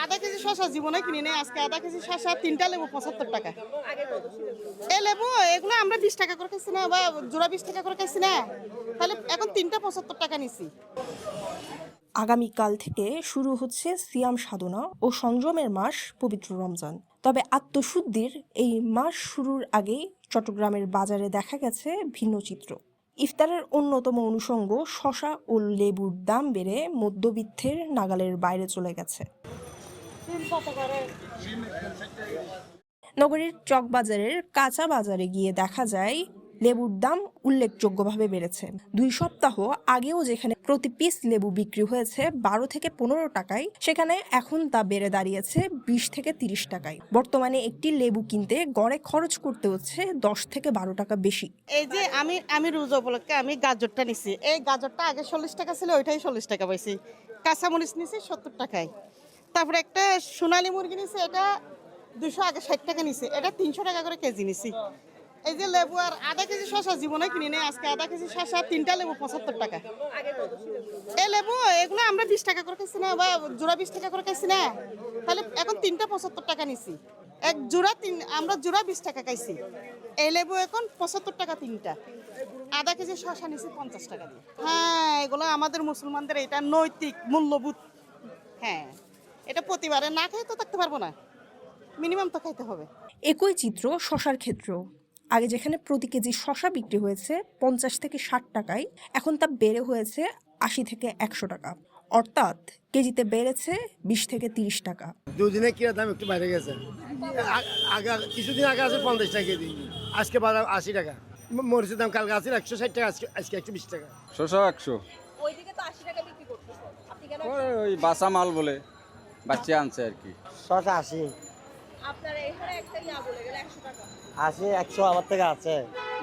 আধা কেজি শসা জীবনে কিনি নেই, আজকে আধা কেজি শসা 3টা লেবু 75 টাকা। এই লেবু এগুলো আমরা 20 টাকা করে খাইছি না, বা জোড়া 20 টাকা করে খাইছি না, তাহলে এখন 3টা 75 টাকা নিছি। আগামীকাল থেকে শুরু হচ্ছে সিয়াম সাধনা ও সংযমের মাস পবিত্র রমজান। তবে আত্মশুদ্ধির এই মাস শুরুর আগেই চট্টগ্রামের বাজারে দেখা গেছে ভিন্ন চিত্র। ইফতারের অন্যতম অনুষঙ্গ শসা ও লেবুর দাম বেড়ে মধ্যবিত্তের নাগালের বাইরে চলে গেছে। নগরীর চকবাজারের কাঁচা বাজারে গিয়ে দেখা যায় লেবুর দাম উল্লেখযোগ্যভাবে বেড়েছে। 2 সপ্তাহ আগেও যেখানে প্রতি পিস লেবু বিক্রি হয়েছে 12 থেকে 15 টাকায়, সেখানে এখন তা বেড়ে দাঁড়িয়েছে 20 থেকে 30 টাকায়। বর্তমানে একটি লেবু কিনতে গড়ে খরচ করতে হচ্ছে 10 থেকে 12 টাকা বেশি। এই যে আমি রোজা উপলক্ষে আমি গাজরটা নিছি, এই গাজরটা আগে 40 টাকা ছিল, ওইটাই 40 টাকা পাইছি। কাঁচামরিচ নিছি 70 টাকায়। তারপরে একটা সোনালী মুরগি নিছি, এটা 200 আগে 60 টাকা নিছি, এটা 300 টাকা করে কেজি নিছি। এই যে লেবু আর আধা কেজি শসা জীবনে কিনি নেই, আজকে আধা কেজি শসা 3টা লেবু 75 টাকা। এই লেবু এগুলো আমরা 20 টাকা করে খাইছি না, বা জোড়া 20 টাকা করে খাইছি না, তাহলে এখন 3টা 75 টাকা নিছি। এক জোড়া আমরা জোড়া 20 টাকা খাইছি, এই লেবু এখন 75 টাকা 3টা। আধা কেজি শসা নিছি 50 টাকা দিয়ে। হ্যাঁ, এগুলো আমাদের মুসলমানদের এটা নৈতিক মূল্যবোধ। হ্যাঁ, এটা প্রতিবারে না খেয়ে তো থাকতে পারবো না, মিনিমাম তো খাইতে হবে। একই চিত্র শসার ক্ষেত্রেও। আগে যেখানে প্রতি কেজি শসা বিক্রি হয়েছে 50 থেকে 60 টাকায়, এখন তা বেড়ে হয়েছে 80 থেকে 100 টাকা। অর্থাৎ কেজিতে বেড়েছে 20 থেকে 30 টাকা। দুদিনে কিরা দাম একটু বাইরে গেছে। আগে কিছুদিন আগে আছে 50 টাকা কেজি, আজকে বাজার 80 টাকা। মরিচের দাম কালকে আছে 160 টাকা, আজকে 120 টাকা। শসা 100। ওইদিকে তো 80 টাকা বিক্রি করতেছে, আপনি কেন? ওই বাসা মাল বলে বাচ্চা আনছে আর কি। শসা 80। আপনার এখানে একটা বলে গেলে 100 টাকা। 80 100 আমার থেকে আছে,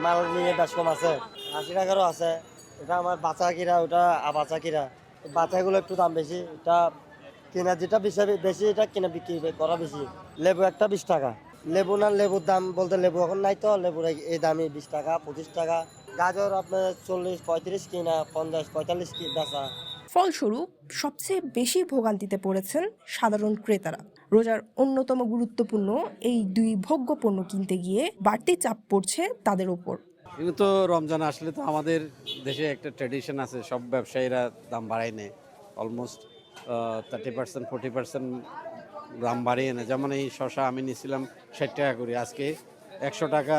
মাল নিয়ে বেশ কম আছে। 80 টাকারও আছে। এটা আমার বাচ্চা কিরা, ওটা বাচ্চা কিরা। বাচ্চাগুলো একটু দাম বেশি, এটা কেনা যেটা বেশি এটা কিনা বিক্রি করা বেশি। লেবু একটা 20 টাকা। লেবু না, লেবুর দাম বলতে লেবু এখন নাই তো, লেবুর এই দামই 20 টাকা 25 টাকা। গাজর আপনার 40 35 কিনা, 50 45 কি বেচা। ফলস্বরূপ সবচেয়ে বেশি ভোগান্তিতে পড়েছেন সাধারণ ক্রেতারা। রোজার অন্যতম গুরুত্বপূর্ণ এই 2 ভোগ্য পণ্য কিনতে গিয়ে বাড়তি চাপ পড়ছে তাদের ওপর। কিন্তু তো রমজান আসলে তো আমাদের দেশে একটা ট্র্যাডিশন আছে, সব ব্যবসায়ীরা দাম বাড়ায় নেয়। অলমোস্ট 30% 40% দাম বাড়িয়ে নেয়। যেমন এই শসা আমি নিয়েছিলাম 60 টাকা করে, আজকে 100 টাকা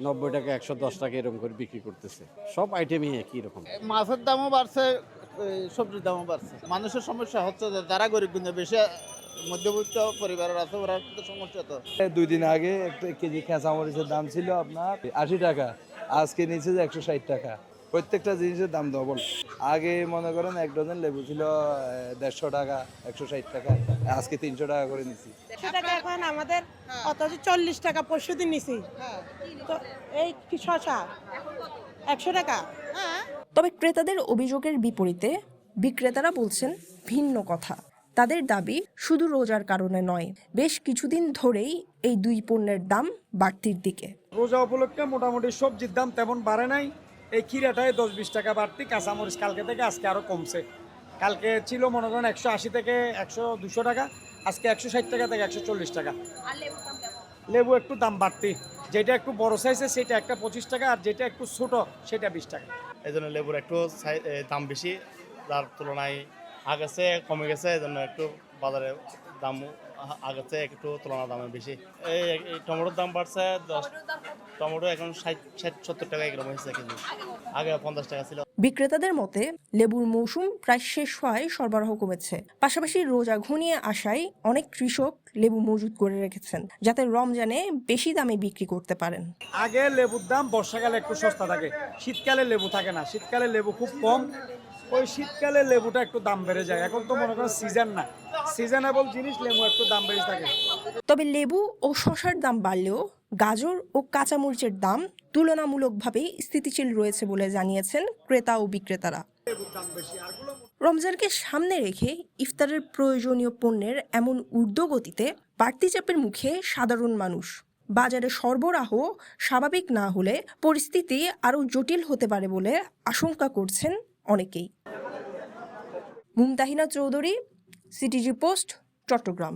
90 টাকা 110 টাকা এরকম করে বিক্রি করতেছে। সব আইটেমই একই রকম। মাছের দামও বাড়ছে, সবজির দামও বাড়ছে। মানুষের সমস্যা হচ্ছে যে যারা গরিব কিন্তু বেশি মধ্যবিত্ত পরিবারের আছে, ওরা কিন্তু সমস্যা। তো 2 দিন আগে একটা কেজি কাঁচামরিচের দাম ছিল আপনার 80 টাকা, আজকে নিচে 160 টাকা। প্রত্যেকটা জিনিসের দাম ডবল। আগে মনে করেন 1 ডজন লেবু ছিল 150 টাকা 160 টাকা, আজকে 300 টাকা করে নিচ্ছি। 100 টাকা এখন আমাদের, অথচ 40 টাকা পরশুদিন নিছি। তো এই কি শসা 100 টাকা। তবে ক্রেতাদের অভিযোগের বিপরীতে বিক্রেতারা বলছেন ভিন্ন কথা। তাদের দাবি শুধু রোজার কারণে নয়, বেশ কিছুদিন ধরেই এই 2 পণ্যের দাম বাড়তির দিকে। রোজা উপলক্ষে মোটামুটি সবজির দাম তেমন বাড়ে নাই, এই ক্ষীরাটায় 10-20 টাকা বাড়তি। কাঁচামরিচ কালকে থেকে আজকে আরো কমছে। কালকে ছিল মনে করেন 180 থেকে 100-200 টাকা, আজকে 160 টাকা থেকে 140 টাকা। লেবু একটু দাম বাড়তি, যেটা একটু বড় সাইজে সেটা একটা 25 টাকা, আর যেটা একটু ছোট সেটা 20 টাকা। এই জন্য লেবুর একটু দাম বেশি, যার তুলনায় আগেছে কমে গেছে। এই জন্য একটু বাজারে দাম আগেছে একটু তুলনা দামে বেশি। এই টমেটোর দাম বাড়ছে 10, টমেটো এখন 60-70 টাকা এরকম হয়েছে কেজি, আগে 50 টাকা ছিল। বিক্রেতাদের মতে লেবুর মৌসুম প্রায় শেষ হওয়ায় সরবরাহ কমেছে। পাশাপাশি রোজা ঘনিয়ে আসায় অনেক কৃষক লেবু মজুত করে রেখেছেন, যাতে রমজানে বেশি দামে বিক্রি করতে পারেন। আগে লেবুর দাম বর্ষাকালে একটু সস্তা থাকে, শীতকালে লেবু থাকে না। শীতকালে লেবু খুব কম, ওই শীতকালে লেবুটা একটু দাম বেড়ে যায়। এখন তো মনে করেন সিজন না, সিজনেবল জিনিস লেবু একটু দাম বেশি থাকে। তবে লেবু ও শসার দাম বাড়লেও গাজর ও কাঁচামরিচের দাম তুলনামূলকভাবে স্থিতিশীল রয়েছে বলে জানিয়েছেন ক্রেতা ও বিক্রেতারা। রমজানকে সামনে রেখে ইফতারের প্রয়োজনীয় পণ্যের এমন ঊর্ধ্বগতিতে বাড়তি চাপের মুখে সাধারণ মানুষ। বাজারে সরবরাহ স্বাভাবিক না হলে পরিস্থিতি আরও জটিল হতে পারে বলে আশঙ্কা করছেন অনেকেই। Mumtahina Chowdhury, CTG post, Chittagong.